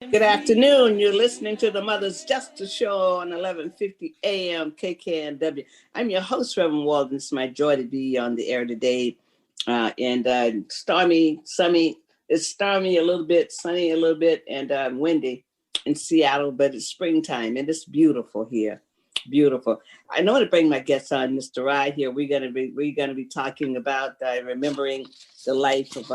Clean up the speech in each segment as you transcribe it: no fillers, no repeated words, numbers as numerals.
Good afternoon. You're listening to the Mother's Justice Show on 11:50 a.m. KKNW. I'm your host, Reverend Walden. It's my joy to be on the air today. Stormy, sunny. It's stormy a little bit, sunny a little bit, and windy in Seattle. But it's springtime, and it's beautiful here. Beautiful. I know to bring my guest on, Mr. Rye. Here we're gonna be talking about remembering the life of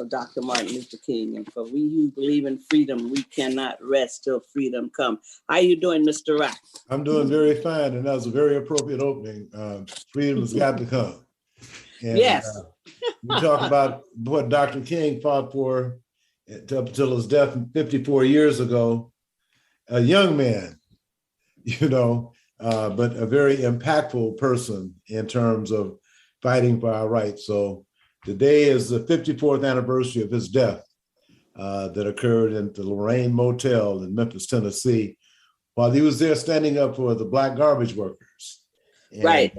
Dr. Martin Luther King. And for we who believe in freedom, we cannot rest till freedom come. How you doing, Mr. Rye? I'm doing very fine, and that was a very appropriate opening. Freedom has got to come. And, yes. We talk about what Dr. King fought for up until his death 54 years ago. A young man, but a very impactful person in terms of fighting for our rights. So today is the 54th anniversary of his death that occurred at the Lorraine Motel in Memphis, Tennessee, while he was there standing up for the Black garbage workers. And, right.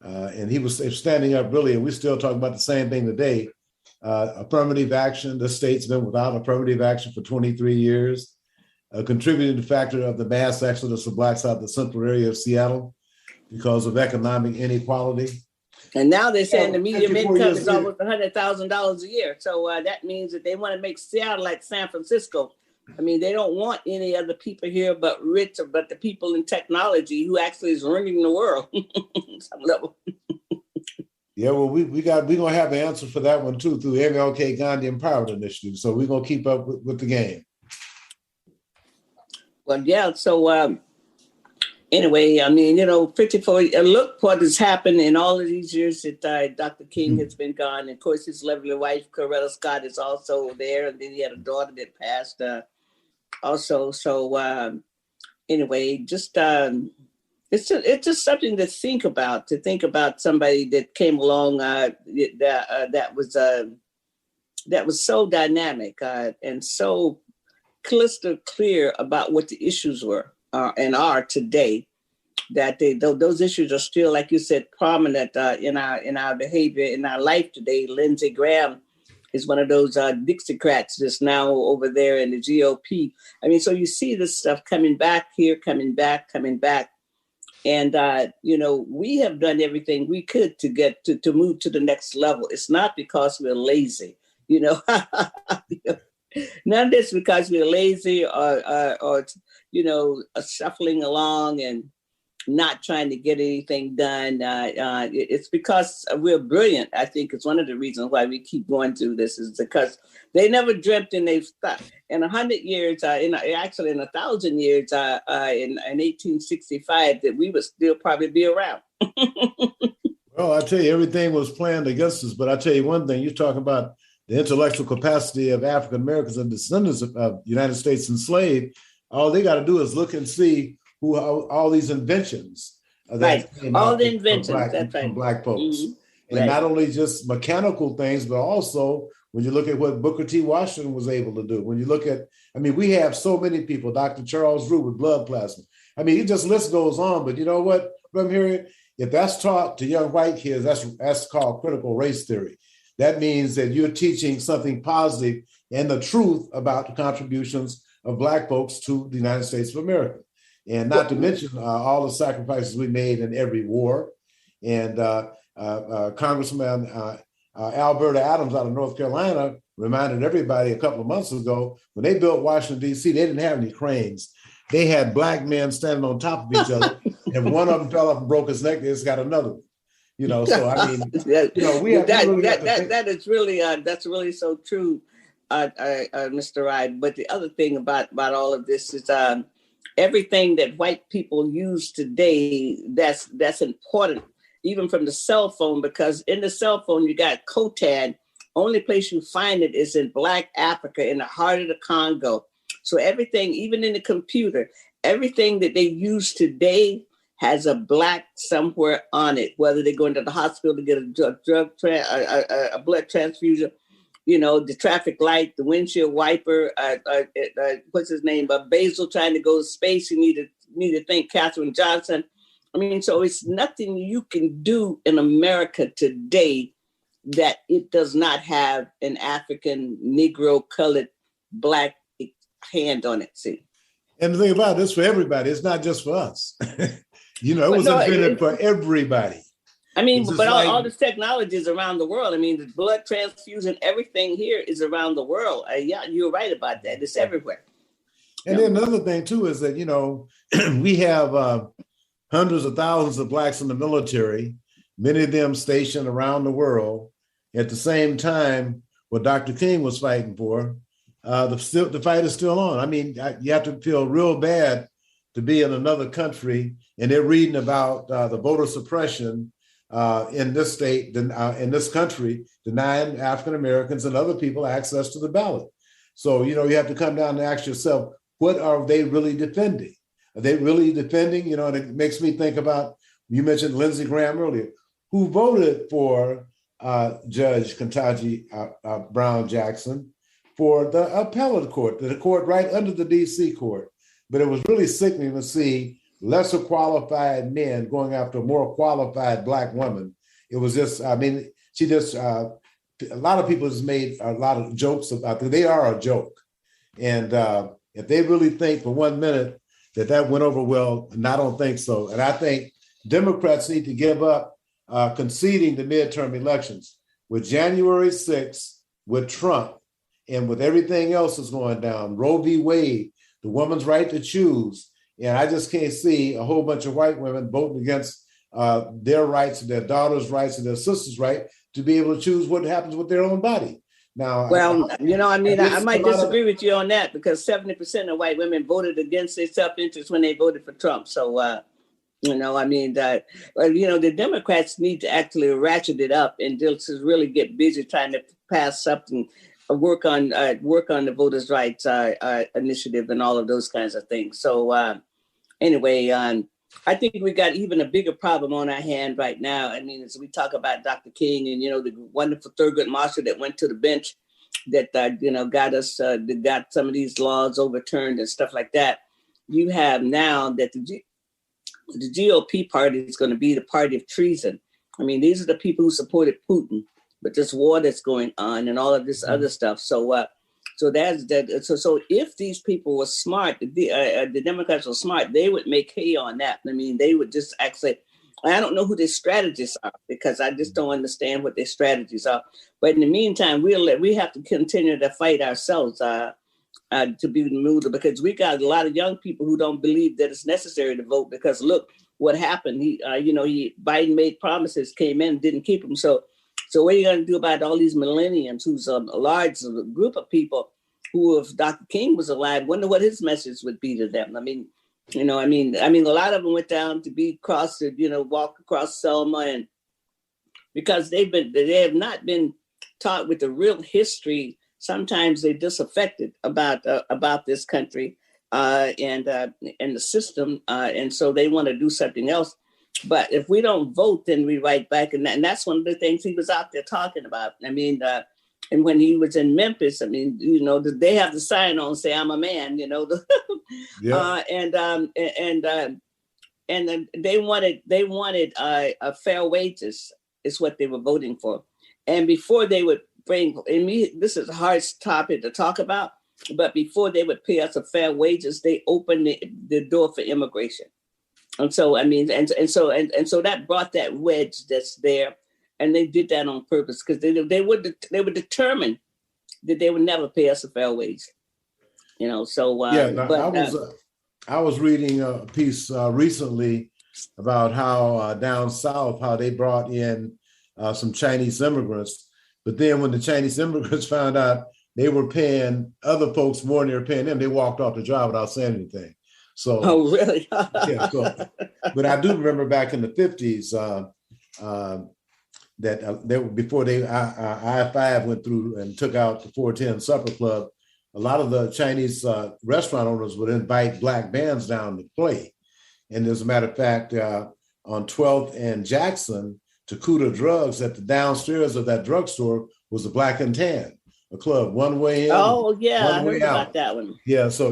And he was standing up really, and we're still talking about the same thing today. Affirmative action. The state's been without affirmative action for 23 years. A contributing factor of the mass exodus of Blacks out of the central area of Seattle because of economic inequality. And now they're saying the median income is almost $100,000 a year. So that means that they want to make Seattle like San Francisco. I mean, they don't want any other people here but the people in technology who actually is running the world. Some level. Yeah, well, we're gonna have an answer for that one too through MLK Gandhi Empowered Initiative. So we're gonna keep up with the game. Well, yeah. So anyway, I mean, 54. Look what has happened in all of these years that Dr. King has been gone. And of course, his lovely wife, Coretta Scott, is also there, and then he had a daughter that passed also. So anyway, just it's just something to think about. To think about somebody that came along that was so dynamic and so crystal clear about what the issues were and are today, that those issues are still, like you said, prominent in our behavior, in our life today. Lindsey Graham is one of those Dixiecrats that's now over there in the GOP. I mean, so you see this stuff coming back here, coming back. And, we have done everything we could to get to move to the next level. It's not because we're lazy, None of this because we're lazy or shuffling along and not trying to get anything done. It's because we're brilliant. I think it's one of the reasons why we keep going through this is because they never dreamt and they've thought in 100 years, in 1,000 years, in 1865, that we would still probably be around. Well, I tell you, everything was planned against us. But I tell you one thing, you're talking about the intellectual capacity of African Americans and descendants of United States enslaved. All they got to do is look and see who all these inventions that came all the inventions from Black folks. Mm-hmm. And right. Not only just mechanical things, but also when you look at what Booker T. Washington was able to do. When you look at, we have so many people, Dr. Charles Root with blood plasma. It just list goes on, but you know what, from here, if that's taught to young white kids, that's called critical race theory. That means that you're teaching something positive and the truth about the contributions of Black folks to the United States of America. And not to mention all the sacrifices we made in every war. And Congressman Alberta Adams out of North Carolina reminded everybody a couple of months ago, when they built Washington, D.C., they didn't have any cranes. They had Black men standing on top of each other. And one of them fell off and broke his neck, they just got another one. We have that is really that's really so true, Mr. Rye. But the other thing about all of this is everything that white people use today that's important, even from the cell phone, because in the cell phone you got Cotan. Only place you find it is in Black Africa, in the heart of the Congo. So everything, even in the computer, everything that they use today has a Black somewhere on it, whether they go into the hospital to get a blood transfusion, the traffic light, the windshield wiper, what's his name, Basil trying to go to space. You need to thank Katherine Johnson. So it's nothing you can do in America today that it does not have an African, Negro, colored, Black hand on it. See, and the thing about it, it's for everybody. It's not just for us. It but was no, invented for everybody. I mean, It's but just like, all this technology is around the world. I mean, the blood transfusion, everything here is around the world. Yeah, you're right about that. It's everywhere. and then another thing too is that we have hundreds of thousands of blacks in the military, many of them stationed around the world. At the same time, what Dr. King was fighting for, the fight is still on. I mean, you have to feel real bad to be in another country and they're reading about the voter suppression in this state, in this country, denying African Americans and other people access to the ballot. So, you have to come down and ask yourself, what are they really defending? Are they really defending? And it makes me think about, you mentioned Lindsey Graham earlier, who voted for Judge Ketanji Brown Jackson for the appellate court, the court right under the DC court. But it was really sickening to see lesser qualified men going after more qualified Black women. It was just, she just, a lot of people just made a lot of jokes about it. They are a joke. And if they really think for 1 minute that went over well, and I don't think so. And I think Democrats need to give up conceding the midterm elections. With January 6th, with Trump, and with everything else that's going down, Roe v. Wade, the woman's right to choose. And I just can't see a whole bunch of white women voting against their rights, their daughters' rights, and their sisters' right to be able to choose what happens with their own body. Now, well, I might disagree with you on that because 70% of white women voted against their self-interest when they voted for Trump. So, the Democrats need to actually ratchet it up and just really get busy trying to pass something, work on the voters' rights initiative and all of those kinds of things. So anyway, I think we got even a bigger problem on our hand right now. I mean, as we talk about Dr. King and, the wonderful Thurgood Marshall that went to the bench that, got some of these laws overturned and stuff like that. You have now that the GOP party is going to be the party of treason. I mean, these are the people who supported Putin, but this war that's going on and all of this other stuff. So, so that's that. So if these people were smart, the Democrats were smart, they would make hay on that. I mean, they would just actually. I don't know who their strategists are because I just don't understand what their strategies are. But in the meantime, we have to continue to fight ourselves to be moved because we got a lot of young people who don't believe that it's necessary to vote because look what happened. Biden made promises, came in, didn't keep them. So what are you going to do about all these millennials who's a large group of people who, if Dr. King was alive, wonder what his message would be to them? I mean, a lot of them went down to walk across Selma, and because they have not been taught with the real history. Sometimes they're disaffected about this country and the system, and so they want to do something else. But if we don't vote, then we write back, and that's one of the things he was out there talking about. I mean, and when he was in Memphis, I mean, they have the sign on say "I'm a man," yeah. And they wanted a fair wages is what they were voting for, and before they would bring, this is a hard topic to talk about, but before they would pay us a fair wages, they opened the door for immigration. And so, and so that brought that wedge that's there, and they did that on purpose because they were determined that they would never pay us a fair wage, So I was reading a piece recently about how down south how they brought in some Chinese immigrants, but then when the Chinese immigrants found out they were paying other folks more than they were paying them, they walked off the job without saying anything. So, oh, really? Yeah. So, but I do remember back in the 50s that before I-5 went through and took out the 410 Supper Club, a lot of the Chinese restaurant owners would invite Black bands down to play. And as a matter of fact, on 12th and Jackson, Takuda Drugs at the downstairs of that drugstore was a Black and Tan, a club, one way in. Oh, yeah, I heard about that one. Yeah, so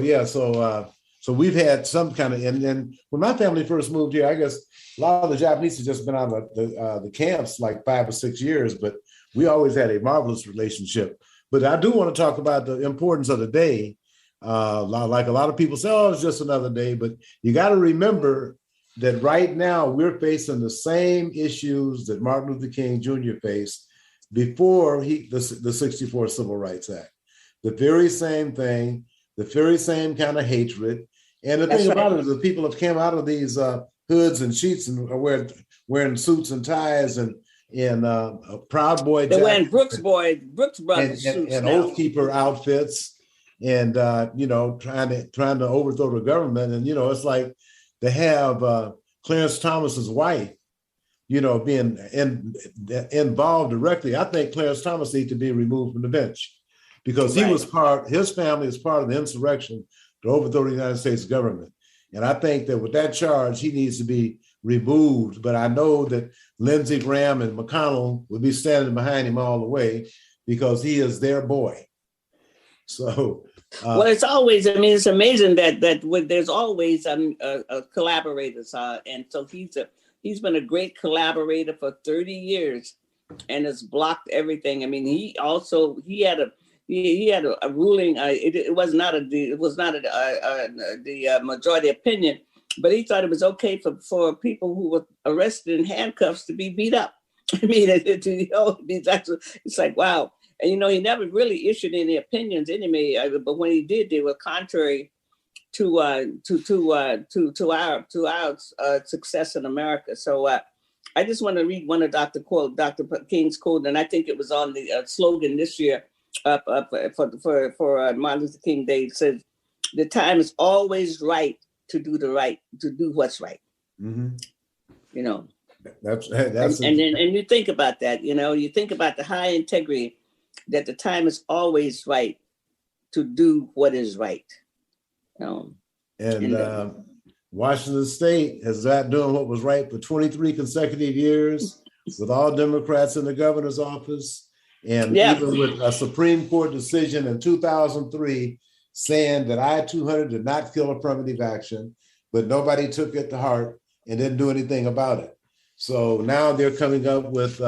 we've had some kind of, and when my family first moved here, I guess a lot of the Japanese had just been out of the camps like 5 or 6 years, but we always had a marvelous relationship. But I do want to talk about the importance of the day. Like a lot of people say, oh, it's just another day. But you got to remember that right now we're facing the same issues that Martin Luther King Jr. faced before the 64 Civil Rights Act. The very same thing, the very same kind of hatred. And the thing about it is the people have come out of these hoods and sheets and are wearing suits and ties and Proud Boy jackets. They're wearing Brooks Brothers suits and now. Oath Keeper outfits and, trying to overthrow the government. And, it's like to have Clarence Thomas's wife, being involved directly. I think Clarence Thomas needs to be removed from the bench because his family is part of the insurrection to overthrow the United States government. And I think that with that charge, he needs to be removed. But I know that Lindsey Graham and McConnell will be standing behind him all the way because he is their boy. So, well, it's always, it's amazing that there's always collaborators. And so he's been a great collaborator for 30 years and has blocked everything. He had a ruling. It was not the majority opinion, but he thought it was okay for people who were arrested in handcuffs to be beat up. It's like, wow. And he never really issued any opinions anyway. But when he did, they were contrary to our success in America. So I just want to read one of Dr. King's quote, and I think it was on the slogan this year for Martin Luther King Day. It says, "The time is always right to do what's right." Mm-hmm. That's and you think about that. You think about the high integrity, that the time is always right to do what is right. Washington State has not doing what was right for 23 consecutive years with all Democrats in the governor's office. And even with a Supreme Court decision in 2003 saying that I-200 did not kill affirmative action, but nobody took it to heart and didn't do anything about it. So now they're coming up with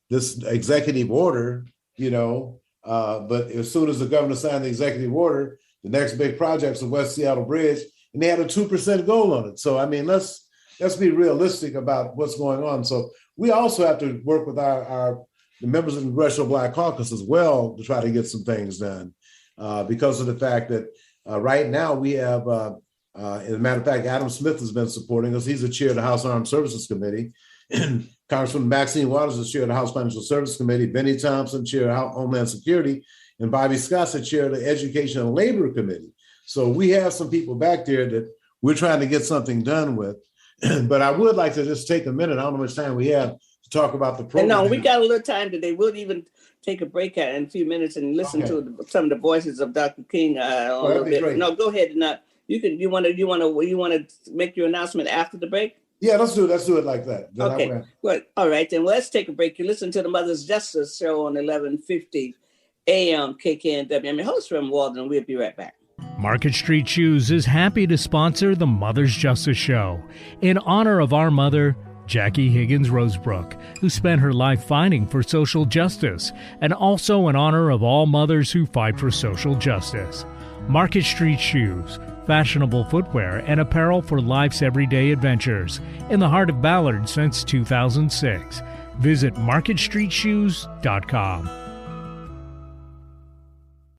this executive order, but as soon as the governor signed the executive order, the next big project's the West Seattle Bridge, and they had a 2% goal on it. So, let's be realistic about what's going on. So we also have to work with the members of the Congressional Black Caucus as well to try to get some things done because of the fact that right now we have, as a matter of fact, Adam Smith has been supporting us. He's the chair of the House Armed Services Committee. Congresswoman Maxine Waters is chair of the House Financial Services Committee. Benny Thompson, chair of Homeland Security. And Bobby Scott's the chair of the Education and Labor Committee. So we have some people back there that we're trying to get something done with. But I would like to just take a minute. I don't know how much time we have to talk about the program. No, we got a little time today. We'll even take a break in a few minutes and listen to some of the voices of Dr. King a little bit. Great. No, go ahead. You want to make your announcement after the break? Yeah, let's do it like that. Then okay. Well, all right. Then let's take a break. You listen to the Mother's Justice Show on 1150 AM KKNW. I'm your host, Rem Walden. We'll be right back. Market Street Shoes is happy to sponsor the Mother's Justice Show in honor of our mother, Jackie Higgins Rosebrook, who spent her life fighting for social justice, and also in honor of all mothers who fight for social justice. Market Street Shoes, fashionable footwear and apparel for life's everyday adventures, in the heart of Ballard since 2006. Visit marketstreetshoes.com.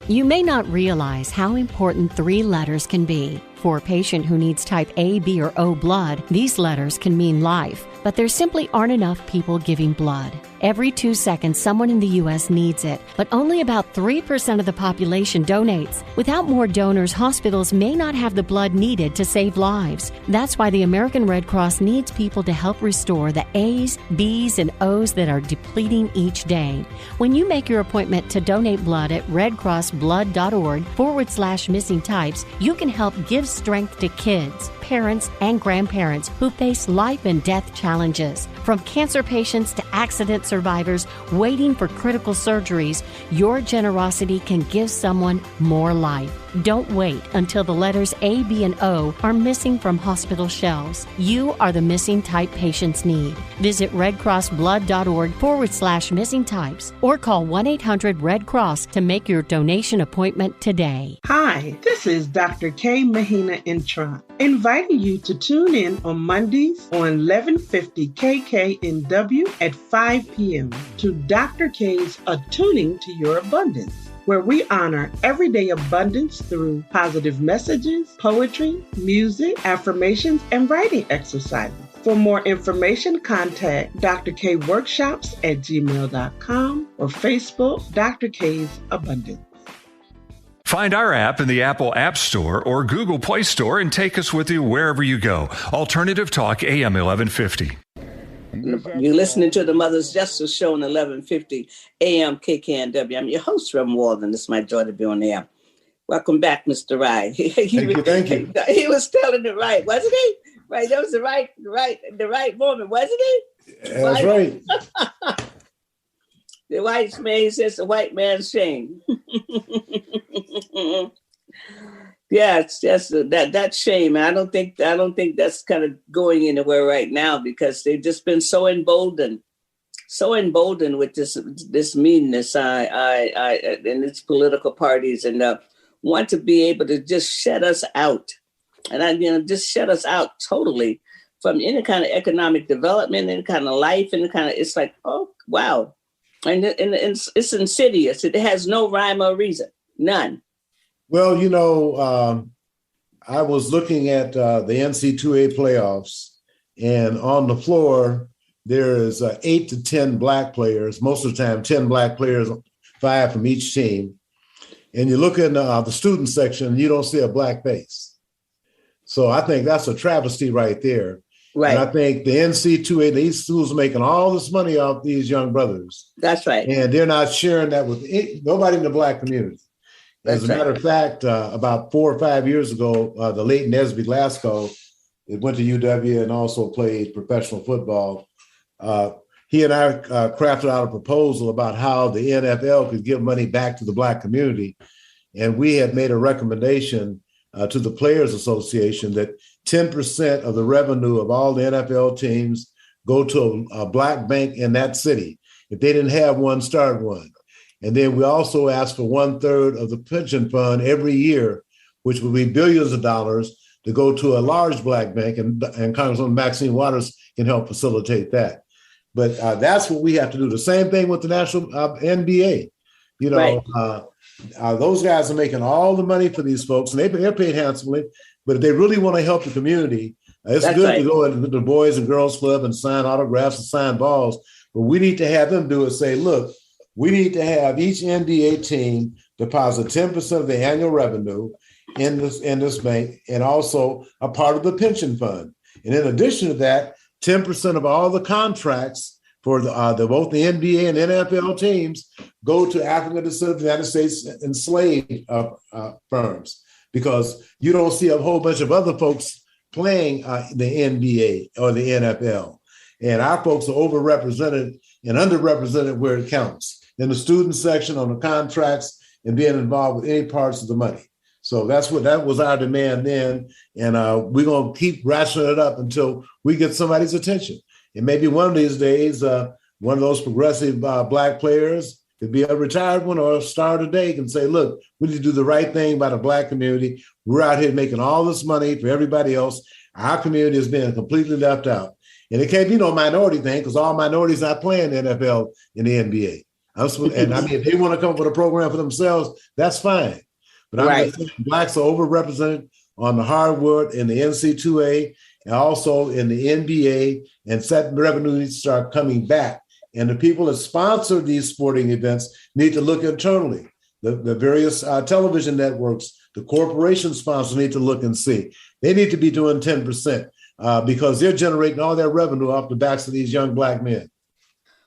You may not realize how important 3 letters can be. For a patient who needs type A, B, or O blood, these letters can mean life, but there simply aren't enough people giving blood. Every 2 seconds, someone in the U.S. needs it, but only about 3% of the population donates. Without more donors, hospitals may not have the blood needed to save lives. That's why the American Red Cross needs people to help restore the A's, B's, and O's that are depleting each day. When you make your appointment to donate blood at redcrossblood.org/missing types, you can help give strength to kids, parents, and grandparents who face life and death challenges. From cancer patients to accident survivors waiting for critical surgeries, your generosity can give someone more life. Don't wait until the letters A, B, and O are missing from hospital shelves. You are the missing type patients need. Visit redcrossblood.org/missing types or call 1-800-RED-CROSS to make your donation appointment today. Hi, this is Dr. K. Mahina Intron, inviting you to tune in on Mondays on 1150 KKNW at 5 p.m. to Dr. K's Attuning to Your Abundance, where we honor everyday abundance through positive messages, poetry, music, affirmations, and writing exercises. For more information, contact Dr. K Workshops at gmail.com or Facebook, Dr. K's Abundance. Find our app in the Apple App Store or Google Play Store and take us with you wherever you go. Alternative Talk, AM 1150. You're listening to the Mother's Justice Show on 1150 AM KKNW. I'm your host, Reverend Walden. It's my joy to be on the air. Welcome back, Mr. Wright. Thank you. He was telling it right, wasn't he? Right, that was the right moment, wasn't he? That's right. The white man says the white man's shame. Yes, that shame. I don't think that's kind of going anywhere right now because they've just been so emboldened with this meanness. And its political parties and want to be able to just shut us out, and just shut us out totally from any kind of economic development, any kind of life, any kind of. It's like, oh wow, and it's insidious. It has no rhyme or reason, none. Well, I was looking at the NC2A playoffs, and on the floor, there is 8 to 10 black players, most of the time 10 black players, 5 from each team. And you look in the student section, and you don't see a black face. So I think that's a travesty right there. Right. And I think the NC2A, these schools are making all this money off these young brothers. That's right. And they're not sharing that with nobody in the black community. As a matter of fact, about 4 or 5 years ago, the late Nesby Glasgow, it went to UW and also played professional football. He and I crafted out a proposal about how the NFL could give money back to the black community. And we had made a recommendation to the Players Association that 10% of the revenue of all the NFL teams go to a black bank in that city. If they didn't have one, start one. And then we also asked for 1/3 of the pension fund every year, which would be billions of dollars, to go to a large black bank. And Congresswoman Maxine Waters can help facilitate that. But that's what we have to do. The same thing with the National NBA. Right. Those guys are making all the money for these folks, and they're paid handsomely. But if they really want to help the community, it's good to go into the Boys and Girls Club and sign autographs and sign balls. But we need to have them do it. Say, look, we need to have each NBA team deposit 10% of the annual revenue in this bank, and also a part of the pension fund. And in addition to that, 10% of all the contracts for both the NBA and NFL teams go to African descent of the United States enslaved firms, because you don't see a whole bunch of other folks playing the NBA or the NFL. And our folks are overrepresented and underrepresented where it counts, in the student section, on the contracts, and being involved with any parts of the money. So that was our demand then. And we're going to keep ratcheting it up until we get somebody's attention. And maybe one of these days, one of those progressive black players, could be a retired one or a star today, can say, look, we need to do the right thing by the black community. We're out here making all this money for everybody else. Our community is being completely left out. And it can't be no minority thing, because all minorities not playing the NFL and the NBA. And I mean, if they want to come up with a program for themselves, that's fine. But I'm just saying blacks are overrepresented on the hardwood in the NC2A and also in the NBA, and that revenue needs to start coming back. And the people that sponsor these sporting events need to look internally. The various television networks, the corporation sponsors need to look and see. They need to be doing 10% because they're generating all their revenue off the backs of these young black men.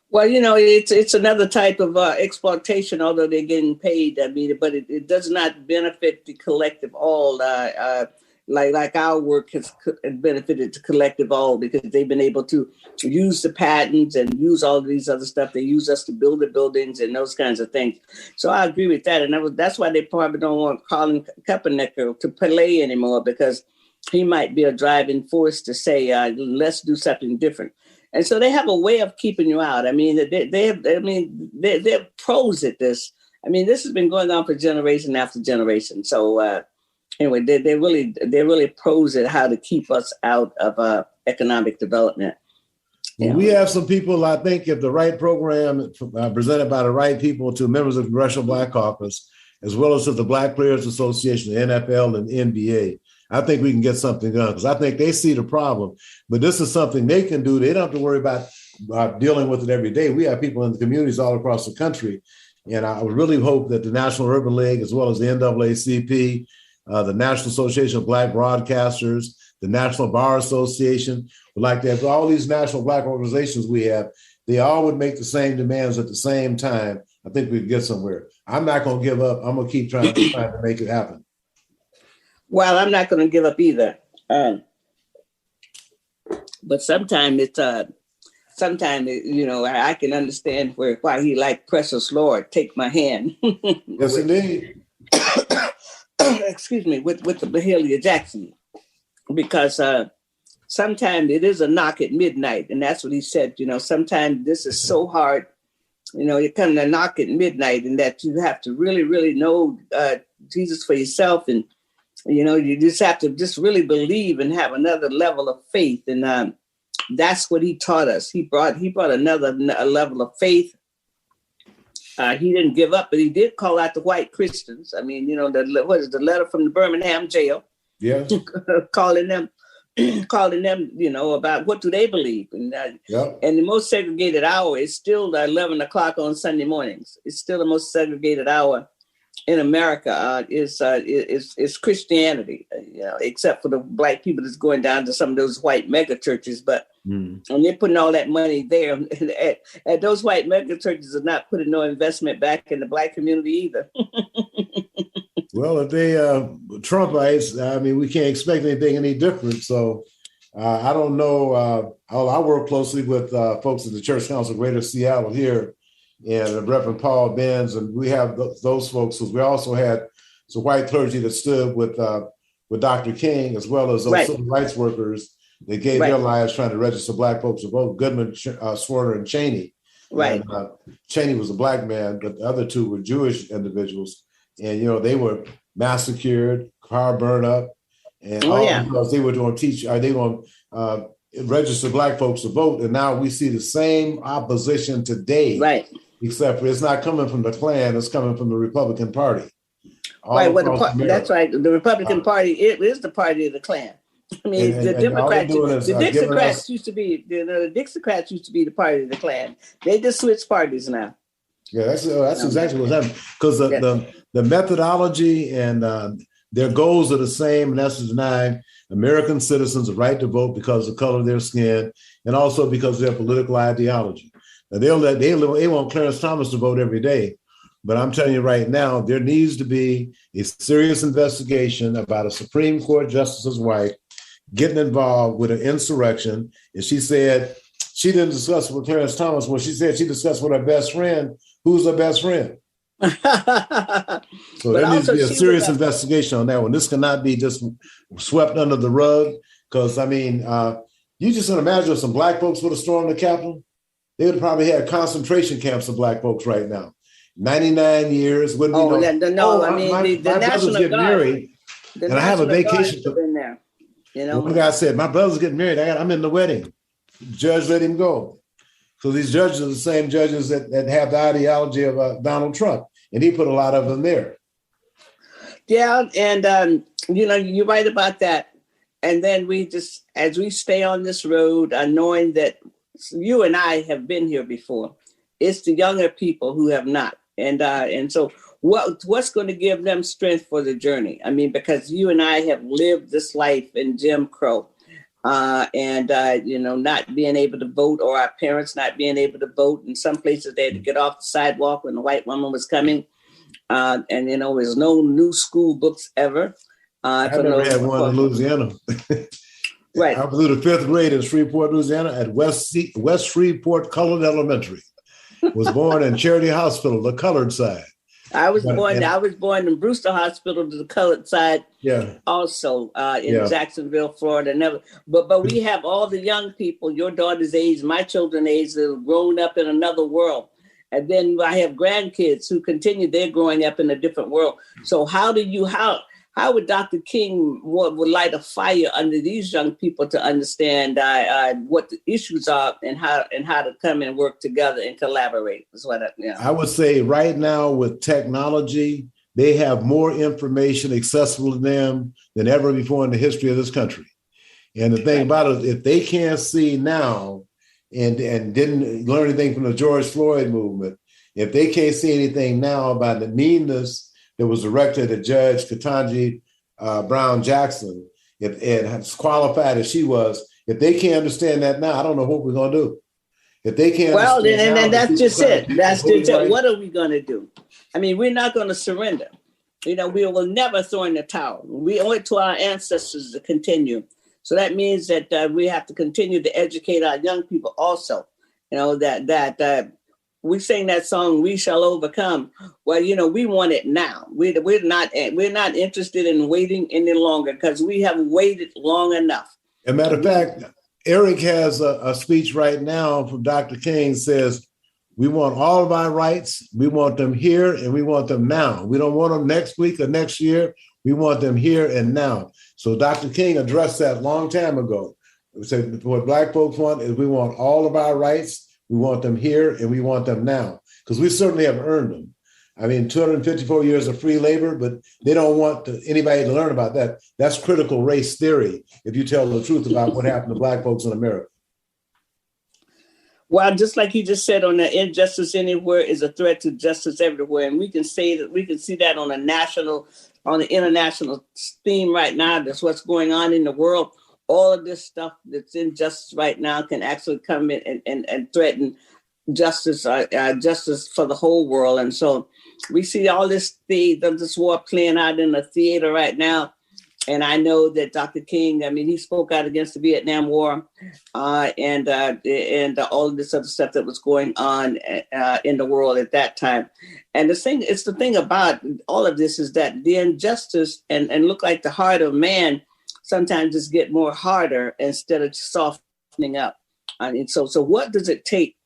Well, it's another type of exploitation, although they're getting paid. I mean, but it does not benefit the collective all. like our work has benefited the collective all, because they've been able to use the patents and use all of these other stuff. They use us to build the buildings and those kinds of things. So I agree with that. And that's why they probably don't want Colin Kaepernick to play anymore, because he might be a driving force to say, let's do something different. And so they have a way of keeping you out. I mean, they're pros at this. I mean, this has been going on for generation after generation. So anyway, they're really pros at how to keep us out of economic development. We have some people, I think, if the right program presented by the right people to members of the Congressional Black Caucus, as well as to the Black Players Association, the NFL and NBA, I think we can get something done, because I think they see the problem. But this is something they can do. They don't have to worry about dealing with it every day. We have people in the communities all across the country. And I really hope that the National Urban League, as well as the NAACP, the National Association of Black Broadcasters, the National Bar Association, would like to have all these national Black organizations we have. They all would make the same demands at the same time. I think we could get somewhere. I'm not going to give up. I'm going to keep trying to make it happen. Well, I'm not going to give up either. But sometimes I can understand why he liked Precious Lord, Take My Hand. Yes, indeed. Excuse me, with the Mahalia Jackson, because sometimes it is a knock at midnight, and that's what he said. Sometimes this is so hard. You're coming to knock at midnight, and that you have to really, really know Jesus for yourself, and you just have to just really believe and have another level of faith, and that's what he taught us. He brought another level of faith. He didn't give up, but he did call out the white Christians. I mean, what is the letter from the Birmingham jail? Yeah, calling them, about what do they believe, and the most segregated hour is still 11 o'clock on Sunday mornings. It's still the most segregated hour in America is Christianity, except for the Black people that's going down to some of those white mega churches. But and they're putting all that money there, and those white mega churches are not putting no investment back in the Black community either. Well, if they Trumpites, I mean, we can't expect anything any different. So I don't know. I work closely with folks at the Church Council of Greater Seattle here, and Reverend Paul Benz, and we have those folks. We also had some white clergy that stood with Dr. King, as well as those civil rights workers that gave their lives trying to register Black folks to vote, Goodman, Swarter, and Cheney. Right. And, Cheney was a Black man, but the other two were Jewish individuals. And, they were massacred, car burned up, and because they were going to register Black folks to vote. And now we see the same opposition today. Right. Except for it's not coming from the Klan, it's coming from the Republican Party. That's right. The Republican Party is the party of the Klan. I mean, the Democrats, the Dixiecrats used to be, the Dixiecrats used to be the party of the Klan. They just switched parties now. Yeah, that's exactly what's happening. Because the methodology and their goals are the same, and that's to deny American citizens the right to vote because of the color of their skin, and also because of their political ideology. Now, they want Clarence Thomas to vote every day, but I'm telling you right now, there needs to be a serious investigation about a Supreme Court justice's wife getting involved with an insurrection. And she said she didn't discuss with Clarence Thomas. Well, she said she discussed with her best friend. Who's her best friend? So there needs to be a serious investigation on that one. This cannot be just swept under the rug. Because, I mean, you just can imagine if some Black folks would have stormed the Capitol. They would have probably had concentration camps of Black folks right now. 99 years. Wouldn't the National Guard getting married, and I have a vacation. In there, One guy said, my brother's getting married. I'm in the wedding. The judge let him go. So these judges are the same judges that have the ideology of Donald Trump, and he put a lot of them there. Yeah, and you're right about that. And then we just, as we stay on this road, knowing that you and I have been here before, it's the younger people who have not. And so what's going to give them strength for the journey? I mean, because you and I have lived this life in Jim Crow. Not being able to vote, or our parents not being able to vote. In some places, they had to get off the sidewalk when the white woman was coming. There's no new school books ever. I never had one in Louisiana. Right. I was in the 5th grade in Shreveport, Louisiana, at West Shreveport Colored Elementary. Was born in Charity Hospital, the colored side. I was born in Brewster Hospital, the colored side. Yeah. Also in Jacksonville, Florida. But we have all the young people, your daughter's age, my children's age, that have grown up in another world. And then I have grandkids who continue, they're growing up in a different world. So how would Dr. King would light a fire under these young people to understand what the issues are and how to come and work together and collaborate? Is what I would say right now with technology, they have more information accessible to them than ever before in the history of this country. And the thing about it, if they can't see now and didn't learn anything from the George Floyd movement, if they can't see anything now about the meanness that was directed at Judge Ketanji Brown Jackson, and as qualified as she was, if they can't understand that now, I don't know what we're going to do. If they can't, and that's just it. That's just it. What are we going to do? I mean, we're not going to surrender. We will never throw in the towel. We owe it to our ancestors to continue. So that means that we have to continue to educate our young people also. That we sing that song, "We Shall Overcome." Well, we want it now. We're not interested in waiting any longer because we have waited long enough. As a matter of fact, Eric has a speech right now from Dr. King, says, we want all of our rights. We want them here and we want them now. We don't want them next week or next year. We want them here and now. So Dr. King addressed that a long time ago. He said, what Black folks want is we want all of our rights. We want them here and we want them now, because we certainly have earned them. I mean, 254 years of free labor, but they don't want anybody to learn about that. That's critical race theory, if you tell the truth about what happened to Black folks in America. Well, just like you just said, on the injustice anywhere is a threat to justice everywhere. And we can say that, we can see that on the international theme right now. That's what's going on in the world. All of this stuff that's injustice right now can actually come in and threaten justice for the whole world. And so we see all this war playing out in the theater right now. And I know that Dr. King, he spoke out against the Vietnam War and all of this other stuff that was going on in the world at that time. And the thing about all of this is that the injustice and look like the heart of man sometimes just get more harder instead of softening up. So what does it take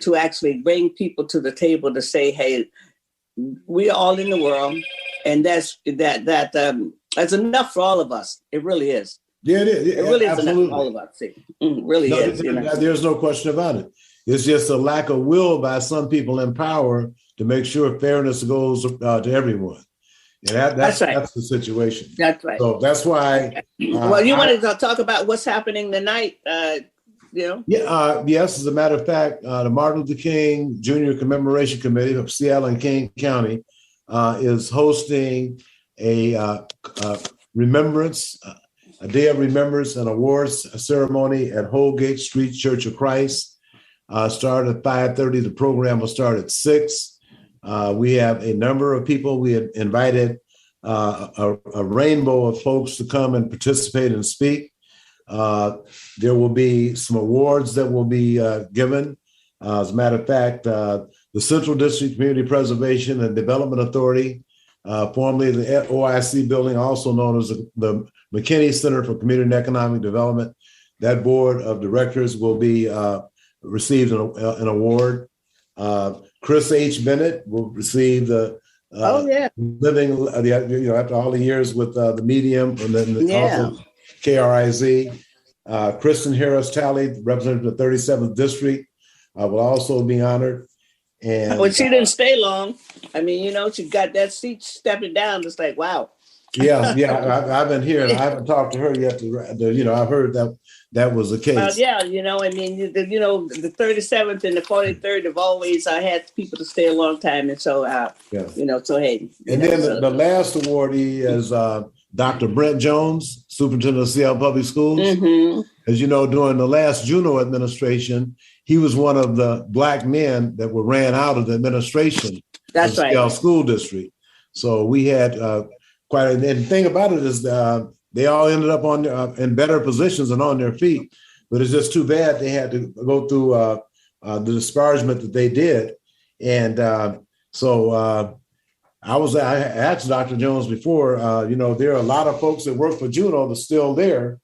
to actually bring people to the table to say, hey, we're all in the world, and that's enough for all of us. It really is. Yeah, it is. It really is enough for all of us. Really is. There's no question about it. It's just a lack of will by some people in power to make sure fairness goes to everyone. And that's right. That's the situation. That's right. So that's why. Well, you wanted to talk about what's happening tonight, Yes, as a matter of fact, the Martin Luther King Jr. Commemoration Committee of Seattle and King County is hosting a remembrance, a day of remembrance and awards ceremony at Holgate Street Church of Christ. Started at 5:30. The program will start at 6. We have a number of people. We had invited a rainbow of folks to come and participate and speak. There will be some awards that will be given. As a matter of fact, the Central District Community Preservation and Development Authority, formerly the OIC building, also known as the McKinney Center for Community and Economic Development, that board of directors will be received an award. Chris H. Bennett will receive the living, after all the years with the Medium and then also KRIZ. Kristen Harris Talley, representative of the 37th District, will also be honored. And well, she didn't stay long. She got that seat stepping down. It's like, wow. I've been here. I haven't talked to her yet. I've heard that was the case. The 37th and the 43rd have always had people to stay a long time, and so so hey. And then the last awardee is Dr. Brent Jones, superintendent of Seattle Public Schools. Mm-hmm. As you know, during the last Juneau administration, he was one of the Black men that were ran out of the administration. That's right. Seattle School District. So we had quite. And the thing about it is they all ended up on in better positions and on their feet. But it's just too bad they had to go through the disparagement that they did. And so I asked Dr. Jones before, there are a lot of folks that work for Juno that's still there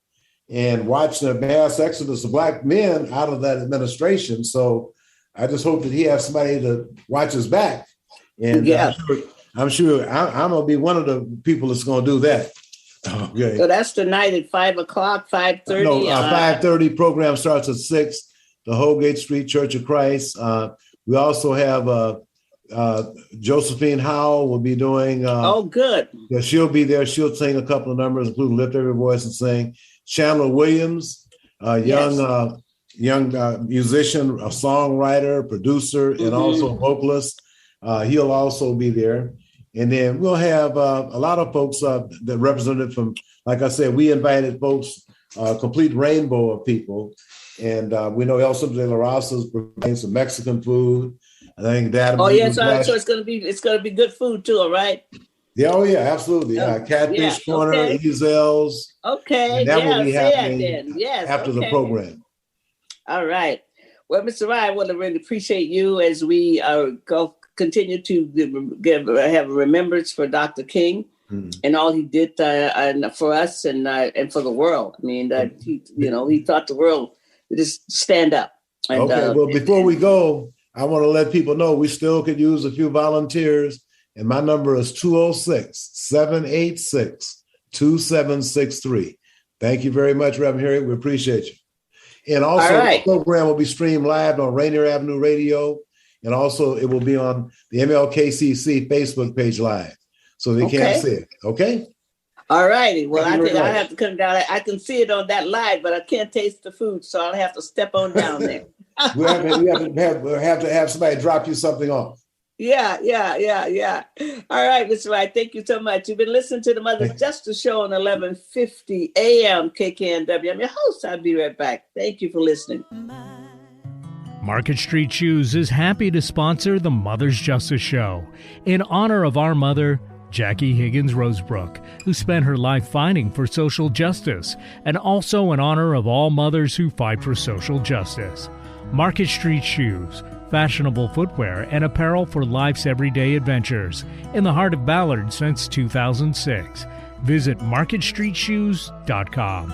and watching the mass exodus of Black men out of that administration. So I just hope that he has somebody to watch his back. And I'm sure I'm going to be one of the people that's going to do that. Okay. So that's tonight at 5 o'clock, 5:30. No, 5:30 program starts at 6, the Holgate Street Church of Christ. We also have Josephine Howell will be doing. Good. Yeah, she'll be there. She'll sing a couple of numbers, including Lift Every Voice and Sing. Chandler Williams, young musician, a songwriter, producer, and also vocalist. He'll also be there. And then we'll have a lot of folks that represented from, like I said, we invited folks, a complete rainbow of people. And we know Elsa de la Rosa's bringing some Mexican food. I think that. So it's gonna be good food too, all right? Yeah, absolutely. Catfish Corner, Ezel's. Okay. And that will be happening after the program. All right. Well, Mr. Ryan, I want to really appreciate you as we continue to have a remembrance for Dr. King and all he did for us and for the world. I mean, he taught the world to just stand up. And, well, before we go, I want to let people know we still could use a few volunteers, and my number is 206-786-2763. Thank you very much, Reverend Harriet. We appreciate you. And also, the program will be streamed live on Rainier Avenue Radio. And also, it will be on the MLKCC Facebook page live, so they can't see it. Okay. All righty. Well, I think I have to come down. I can see it on that live, but I can't taste the food, so I'll have to step on down there. we have to have somebody drop you something off. Yeah. All right, Mr. Wright, thank you so much. You've been listening to the Mother's Justice Show on 1150 AM KKNW. I'm your host. I'll be right back. Thank you for listening. Market Street Shoes is happy to sponsor the Mother's Justice Show in honor of our mother, Jackie Higgins Rosebrook, who spent her life fighting for social justice, and also in honor of all mothers who fight for social justice. Market Street Shoes, fashionable footwear and apparel for life's everyday adventures, in the heart of Ballard since 2006. Visit marketstreetshoes.com.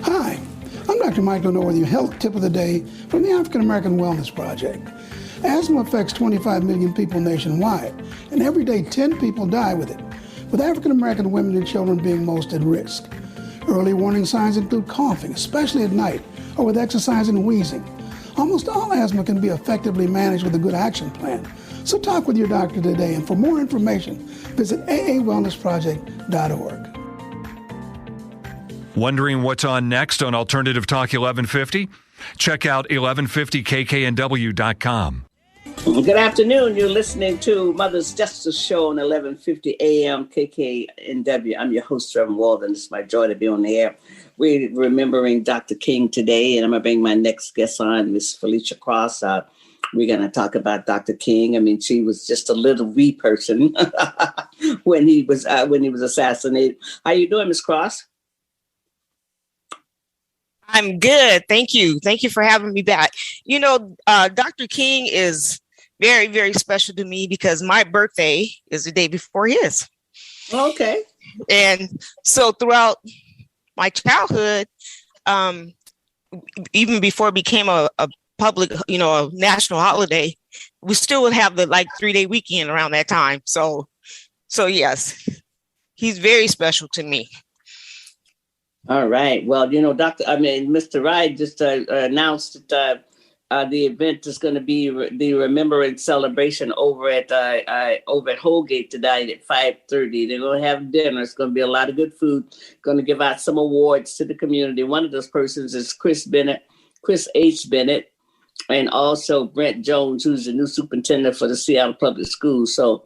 Hi, I'm Dr. Michael Noor with your health tip of the day from the African American Wellness Project. Asthma affects 25 million people nationwide, and every day 10 people die with it, with African American women and children being most at risk. Early warning signs include coughing, especially at night, or with exercise and wheezing. Almost all asthma can be effectively managed with a good action plan. So talk with your doctor today, and for more information, visit aawellnessproject.org. Wondering what's on next on Alternative Talk 1150? Check out 1150kknw.com. Good afternoon. You're listening to Mother's Justice Show on 1150 AM KKNW. I'm your host, Reverend Walden. It's my joy to be on the air. We're remembering Dr. King today, and I'm going to bring my next guest on, Miss Felicia Cross. We're going to talk about Dr. King. I mean, she was just a little wee person when he was assassinated. How you doing, Miss Cross? I'm good. Thank you. Thank you for having me back. You know, Dr. King is very, very special to me because my birthday is the day before his. Okay. And so throughout my childhood, even before it became a public, a national holiday, we still would have the 3-day weekend around that time. So yes, he's very special to me. All right. Well, Mr. Wright just announced that the event is going to be the Remembrance Celebration over at Holgate tonight at 5:30. They're going to have dinner. It's going to be a lot of good food. Going to give out some awards to the community. One of those persons is Chris H. Bennett, and also Brent Jones, who's the new superintendent for the Seattle Public Schools. So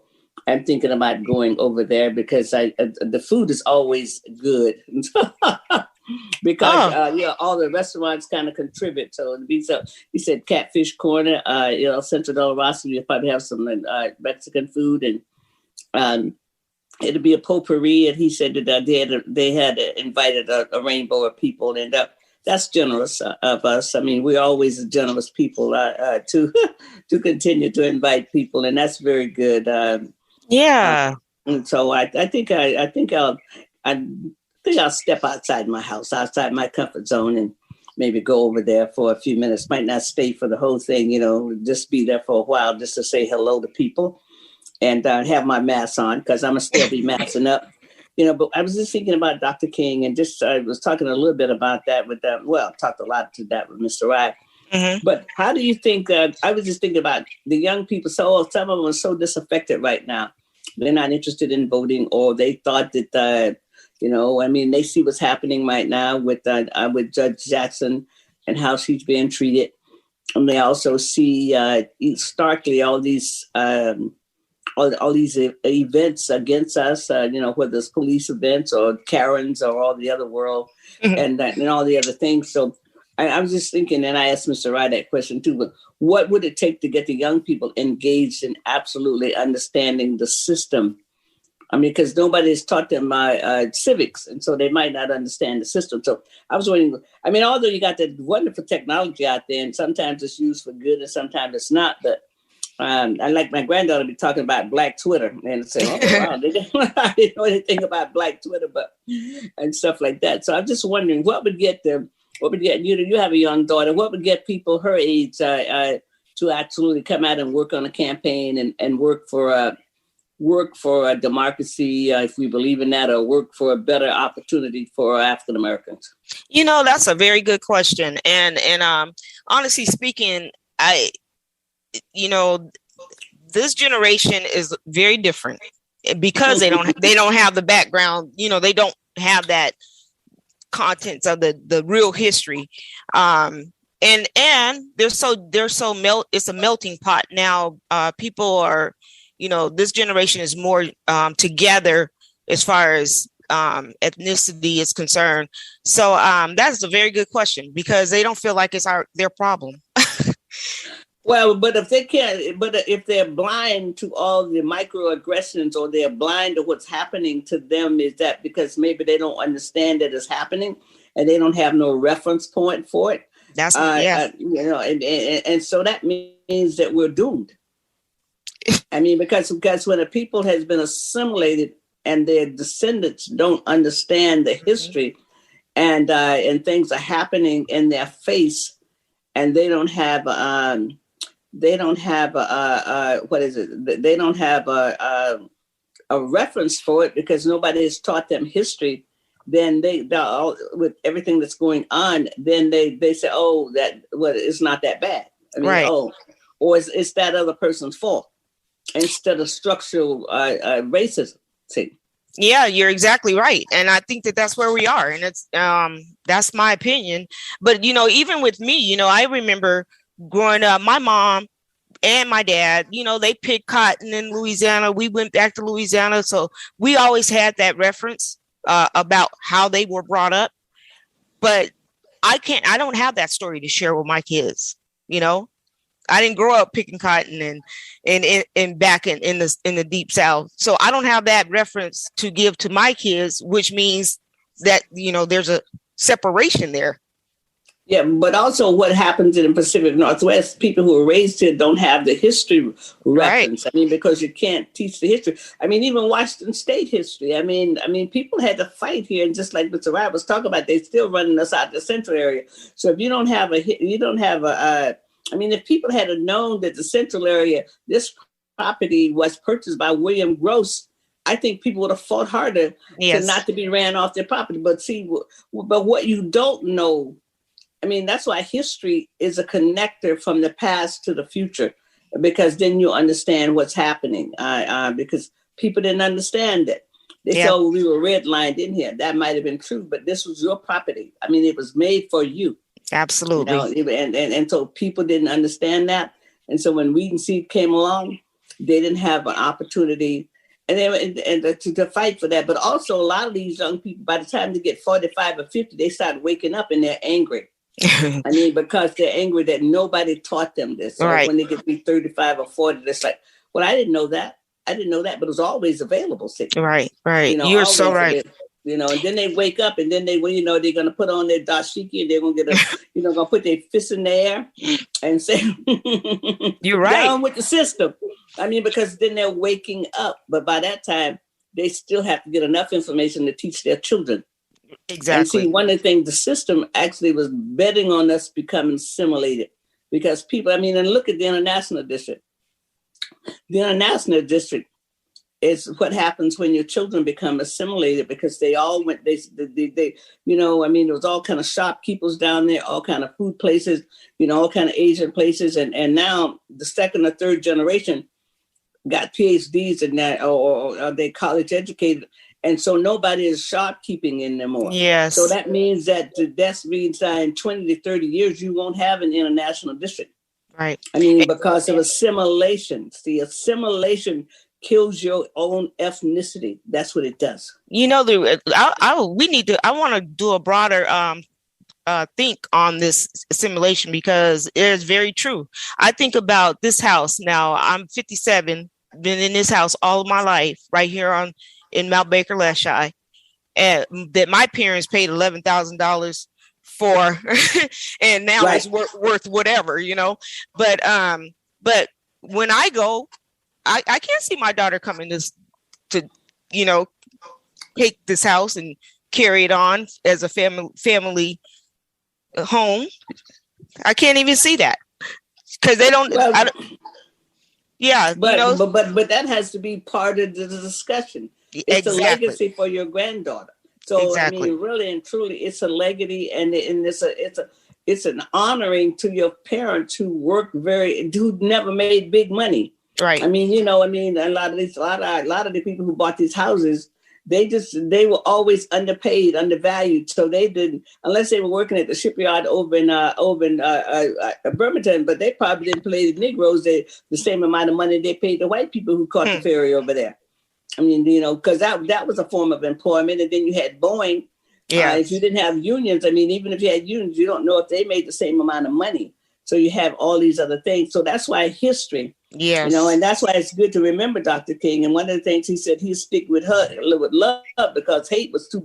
I'm thinking about going over there because the food is always good because all the restaurants kind of contribute. So he said Catfish Corner, Central Del Rosso, you'll probably have some Mexican food, it'd be a potpourri, and he said that they had invited a rainbow of people, and that's generous of us. I mean, we're always generous people to to continue to invite people, and that's very good. And so I think I'll step outside my house, outside my comfort zone, and maybe go over there for a few minutes. Might not stay for the whole thing, just be there for a while, just to say hello to people, and have my mask on, because I'm gonna still be masking up. But I was just thinking about Dr. King, and just I was talking a little bit about that with talked a lot to that with Mr. Rye. Mm-hmm. But how do you think? I was just thinking about the young people. So some of them are so disaffected right now. They're not interested in voting, or they thought that they see what's happening right now with Judge Jackson and how she's being treated, and they also see starkly all these. All these events against us, whether it's police events or Karens or all the other world, and all the other things. So I was just thinking, and I asked Mr. Wright that question too, but what would it take to get the young people engaged in absolutely understanding the system? I mean, because nobody has taught them civics, and so they might not understand the system. So I was wondering, although you got that wonderful technology out there, and sometimes it's used for good and sometimes it's not, but I like my granddaughter be talking about Black Twitter and say, "Oh wow, I didn't know anything about Black Twitter," and stuff like that. So I'm just wondering, what would get you have a young daughter, what would get people her age to absolutely come out and work on a campaign and work for a democracy, if we believe in that, or work for a better opportunity for African Americans? That's a very good question, and honestly speaking, this generation is very different because they don't have the background, they don't have that contents of the real history. And it's a melting pot now. People are, this generation is more together as far as ethnicity is concerned. So that's a very good question, because they don't feel like it's their problem. Well, but if they're blind to all the microaggressions, or they're blind to what's happening to them, is that because maybe they don't understand that it's happening and they don't have no reference point for it? That's and so that means that we're doomed. Because when a people has been assimilated and their descendants don't understand the history, and things are happening in their face, and they don't have a reference for it, because nobody has taught them history, then they're all, with everything that's going on, then they say, it's not that bad. Right. Or it's that other person's fault, instead of structural racism. See? Yeah, you're exactly right. And I think that's where we are. And it's that's my opinion. But, even with me, I remember growing up, my mom and my dad, they picked cotton in Louisiana. We went back to Louisiana. So we always had that reference about how they were brought up. But I don't have that story to share with my kids. I didn't grow up picking cotton and back in the deep South. So I don't have that reference to give to my kids, which means that, there's a separation there. Yeah, but also what happens in the Pacific Northwest, people who are raised here don't have the history reference. Right. Because you can't teach the history. Even Washington State history. People had to fight here, and just like Mr. Wright was talking about, they're still running us out of the central area. So if you don't have if people had known that the central area, this property was purchased by William Gross, I think people would have fought harder to not to be ran off their property. But what you don't know. That's why history is a connector from the past to the future, because then you understand what's happening. Because people didn't understand it. They said, we were redlined in here. That might have been true, but this was your property. It was made for you. Absolutely. And so people didn't understand that. And so when Weed and Seed came along, they didn't have an opportunity to fight for that. But also a lot of these young people, by the time they get 45 or 50, they start waking up and they're angry. Because they're angry that nobody taught them this. So when they get to be 35 or 40, it's like, well, I didn't know that. I didn't know that, but it was always available. See? Right. You're always so right. available. And then they wake up, and then they're going to put on their dashiki, and they're going to get going to put their fists in the air and say, "You're right." Down with the system. I mean, because then they're waking up, but by that time they still have to get enough information to teach their children. Exactly. And see, one of the things the system actually was betting on us becoming assimilated, because people. I mean, and look at the international district. The international district is what happens when your children become assimilated, because they all went, they I mean, there was all kind of shopkeepers down there, all kind of food places, all kind of Asian places. And now the second or third generation got PhDs in that, or they college educated. And so nobody is shopkeeping anymore. Yes. So that means that means that in 20 to 30 years, you won't have an international district. Right. I mean, because of assimilation. See, assimilation kills your own ethnicity. That's what it does. I want to do a broader think on this assimilation, because it is very true. I think about this house now. I'm 57, been in this house all of my life, right here in Mount Baker, Leschi, and that my parents paid $11,000 for, and now it's worth whatever, But when I go, I can't see my daughter coming to take this house and carry it on as a family home. I can't even see that, because they don't. But that has to be part of the discussion. It's a legacy for your granddaughter. So I mean, really and truly, it's a legacy, and it's an honoring to your parents who worked who never made big money. Right. I mean, a lot of the people who bought these houses, they were always underpaid, undervalued. So they didn't, unless they were working at the shipyard over in Birmingham, but they probably didn't pay the Negroes the same amount of money they paid the white people who caught the ferry over there. I mean, because that was a form of employment. And then you had Boeing. Yeah. If you didn't have unions, I mean, even if you had unions, you don't know if they made the same amount of money. So you have all these other things. So that's why history, and that's why it's good to remember Dr. King. And one of the things he said, he'd stick with with love, because hate was too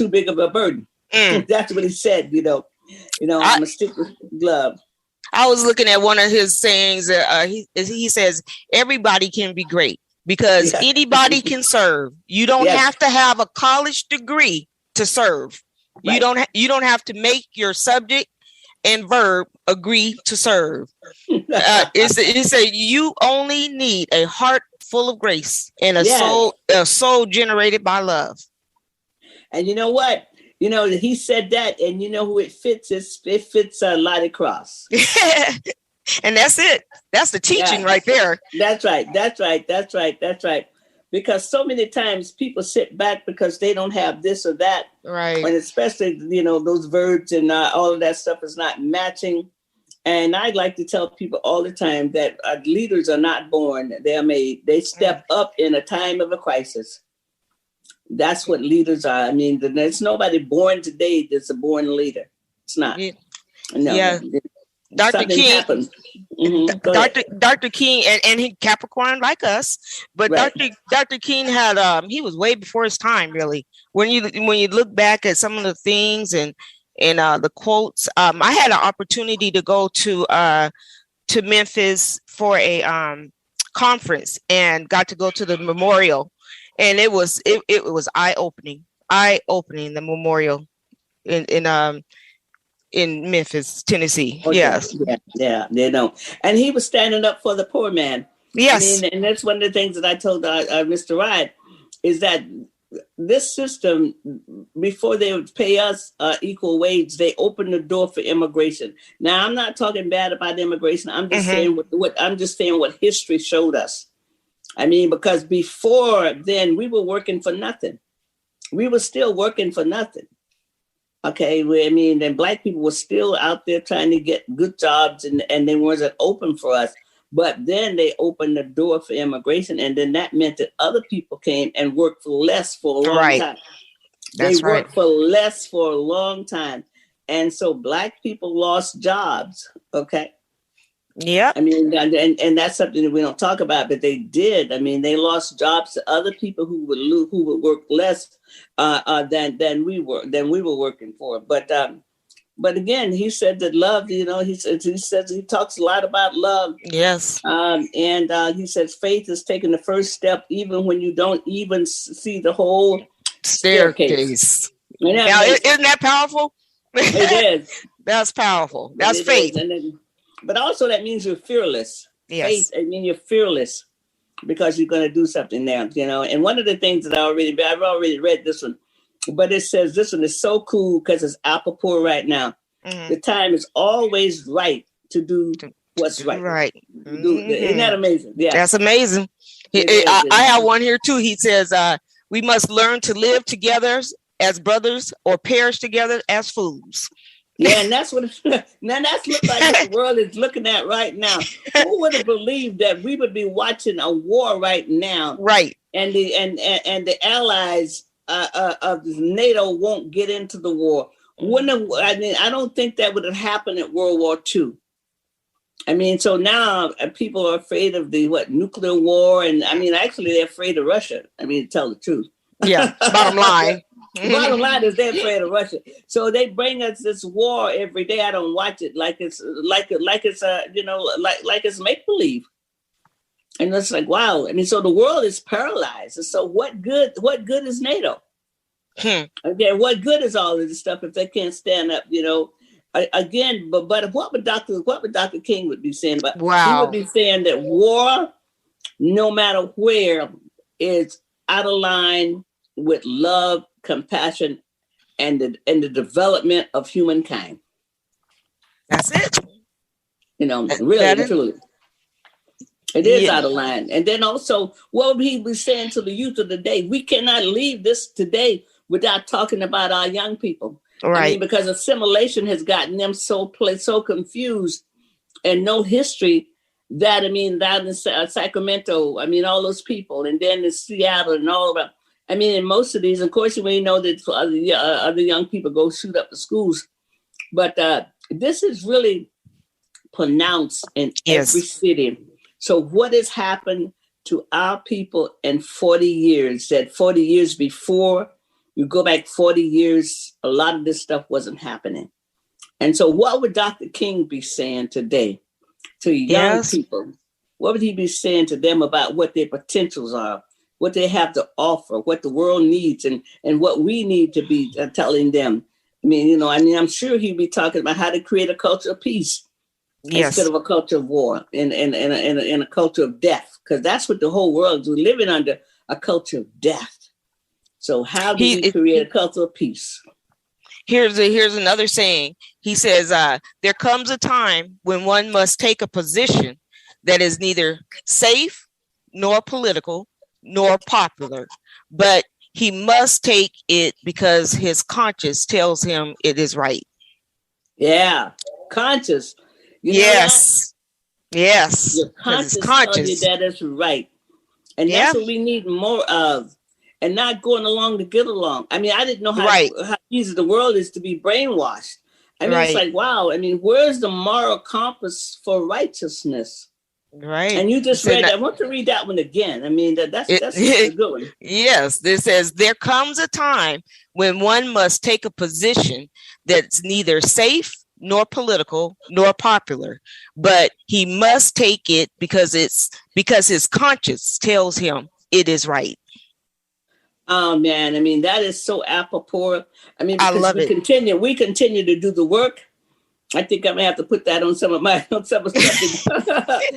big of a burden. That's what he said, I'm gonna stick with love. I was looking at one of his sayings. He says, everybody can be great, because anybody can serve. You don't have to have a college degree to serve. Right. You don't have to make your subject and verb agree to serve. It said you only need a heart full of grace and a soul generated by love. And you know what? He said that, and who it fits? It fits Lottie Cross. And that's it. That's the teaching right there. That's right. Because so many times people sit back because they don't have this or that. Right. And especially, those verbs and all of that stuff is not matching. And I'd like to tell people all the time that leaders are not born, they're made. They step up in a time of a crisis. That's what leaders are. I mean, there's nobody born today that's a born leader. It's not. Yeah. No. Yeah. Dr. King, Dr. King, and he Capricorn like us, but right. Dr. King had he was way before his time, really. When you look back at some of the things and the quotes, I had an opportunity to go to Memphis for a conference and got to go to the memorial, and it was eye opening the memorial in Memphis, Tennessee. Oh, yes. Yeah, they don't. And he was standing up for the poor man. Yes. I mean, and that's one of the things that I told Mr. Wright, is that this system, before they would pay us equal wage, they opened the door for immigration. Now, I'm not talking bad about immigration. I'm just saying what history showed us. I mean, because before then, we were working for nothing. We were still working for nothing. Okay, and Black people were still out there trying to get good jobs, and they weren't open for us. But then they opened the door for immigration, and then that meant that other people came and worked for less for a long time. They worked for less for a long time. And so Black people lost jobs, okay? Yeah. I mean, and that's something that we don't talk about, but they did. I mean, they lost jobs to other people who would work less than we were working for. But again, he said that love. He talks a lot about love. Yes. And he says faith is taking the first step, even when you don't even see the whole staircase. Now, isn't that powerful? It is. That's powerful. That's faith. But also that means you're fearless. Yes. Faith, I mean, you're fearless because you're going to do something now, And one of the things that I've already read this one, but it says this one is so cool because it's apropos right now. Mm-hmm. The time is always right to do what's right. Right. Mm-hmm. Isn't that amazing? Yeah. That's amazing. I have one here too. He says, we must learn to live together as brothers or perish together as fools. Yeah, and that's what like what the world is looking at right now. Who would have believed that we would be watching a war right now? Right. And the allies of NATO won't get into the war. I don't think that would have happened at World War II. I mean, so now people are afraid of the nuclear war, and I mean, actually, they're afraid of Russia. I mean, to tell the truth. Yeah. Bottom line. Bottom line is they're afraid of Russia. So they bring us this war every day. I don't watch it like it's make believe. And it's like, wow. I mean, so the world is paralyzed. And so what good is NATO? Again, what good is all of this stuff if they can't stand up, Again, but what would Dr. King would be saying about? Wow. He would be saying that war, no matter where, is out of line with love, compassion, and the development of humankind. That's it. Really and truly. It is out of line. And then also, what would he be saying to the youth of the day? We cannot leave this today without talking about our young people. Right. I mean, because assimilation has gotten them so confused and no history that, I mean, down in Sacramento, I mean, all those people, and then in Seattle and all of that. I mean, in most of these, of course, we know that other young people go shoot up the schools. But this is really pronounced in every city. So what has happened to our people in 40 years, that 40 years before, you go back 40 years, a lot of this stuff wasn't happening. And so what would Dr. King be saying today to young people? What would he be saying to them about what their potentials are, what they have to offer, what the world needs, and what we need to be telling them? I mean, I'm sure he'd be talking about how to create a culture of peace instead of a culture of war and a culture of death, because that's what the whole world is. We're living under a culture of death. So how do we create a culture of peace? Here's another saying. He says, there comes a time when one must take a position that is neither safe nor political nor popular, but he must take it because his conscience tells him it is right. Yeah, conscience. Yes. Your conscience tells you that is right. And that's what we need more of. And not going along to get along. I mean, I didn't know how easy the world is to be brainwashed. I mean, it's like, wow. I mean, where's the moral compass for righteousness? Right. And you just read that. I want to read that one again. I mean, that's a good one. Yes. This says, there comes a time when one must take a position that's neither safe nor political nor popular, but he must take it because his conscience tells him it is right. Oh man, I mean, that is so apropos. I mean, I love we continue to do the work. I think I'm gonna have to put that on something.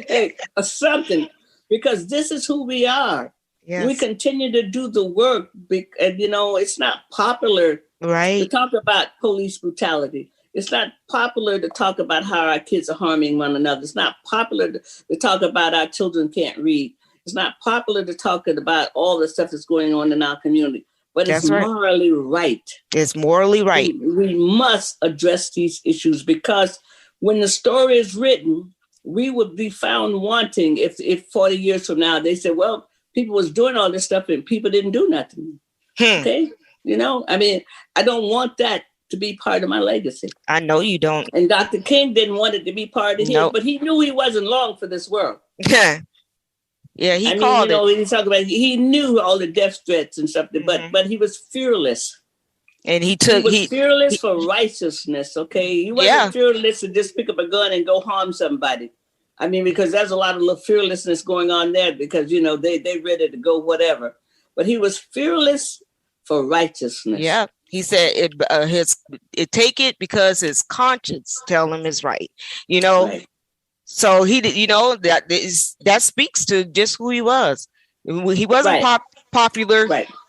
Hey, something, because this is who we are. Yes. We continue to do the work, and it's not popular to talk about police brutality. It's not popular to talk about how our kids are harming one another. It's not popular to talk about our children can't read. It's not popular to talk about all the stuff that's going on in our community, but it's morally right. It's morally right. We must address these issues, because when the story is written, we would be found wanting if 40 years from now they said, well, people was doing all this stuff and people didn't do nothing. Okay? I mean, I don't want that to be part of my legacy. I know you don't. And Dr. King didn't want it to be part of his, but he knew he wasn't long for this world. Yeah. Yeah, he called it. He's talking about, he knew all the death threats and stuff, but he was fearless. And he was fearless for righteousness, okay? He wasn't fearless to just pick up a gun and go harm somebody. I mean, because there's a lot of fearlessness going on there because, they ready to go whatever. But he was fearless for righteousness. Yeah. He said it take it because his conscience tell him it's right, Right. So he did, that speaks to just who he was. He wasn't popular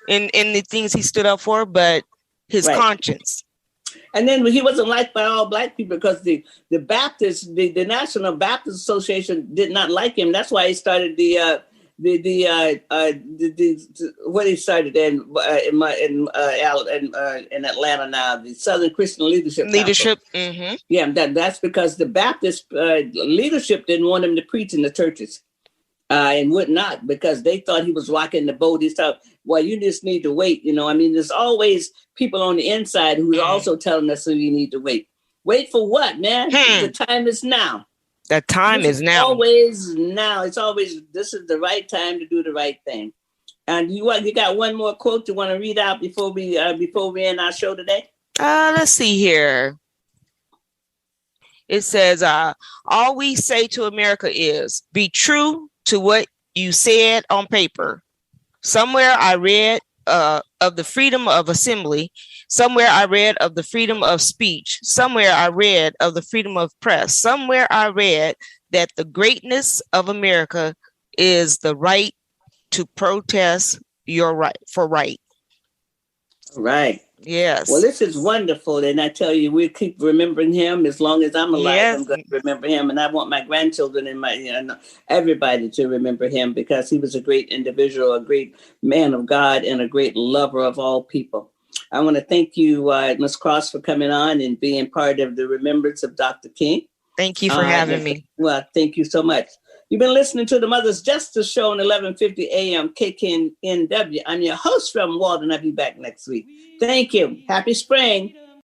in the things he stood up for, but his conscience. And then he wasn't liked by all black people because the Baptists, the National Baptist Association did not like him. That's why he started what he started in Atlanta now, the Southern Christian Leadership. Mm-hmm. Yeah, that's because the Baptist leadership didn't want him to preach in the churches. And would not, because they thought he was rocking the boat. He thought, well, you just need to wait. There's always people on the inside who's also telling us that you need to wait. Wait for what, man? The time is now. The time is now. Always now. It's always, this is the right time to do the right thing. And you got one more quote you want to read out before we end our show today? Let's see here. It says, all we say to America is be true to what you said on paper. Somewhere I read of the freedom of assembly. Somewhere I read of the freedom of speech. Somewhere I read of the freedom of press. Somewhere I read that the greatness of America is the right to protest your right for right. Right. Yes. Well, this is wonderful. And I tell you, we'll keep remembering him as long as I'm alive. Yes. I'm going to remember him. And I want my grandchildren and everybody to remember him because he was a great individual, a great man of God, and a great lover of all people. I want to thank you, Ms. Cross, for coming on and being part of the remembrance of Dr. King. Thank you for having me. Well, thank you so much. You've been listening to the Mother's Justice Show on 1150 AM KKNW. I'm your host from Walden. I'll be back next week. Thank you. Happy spring.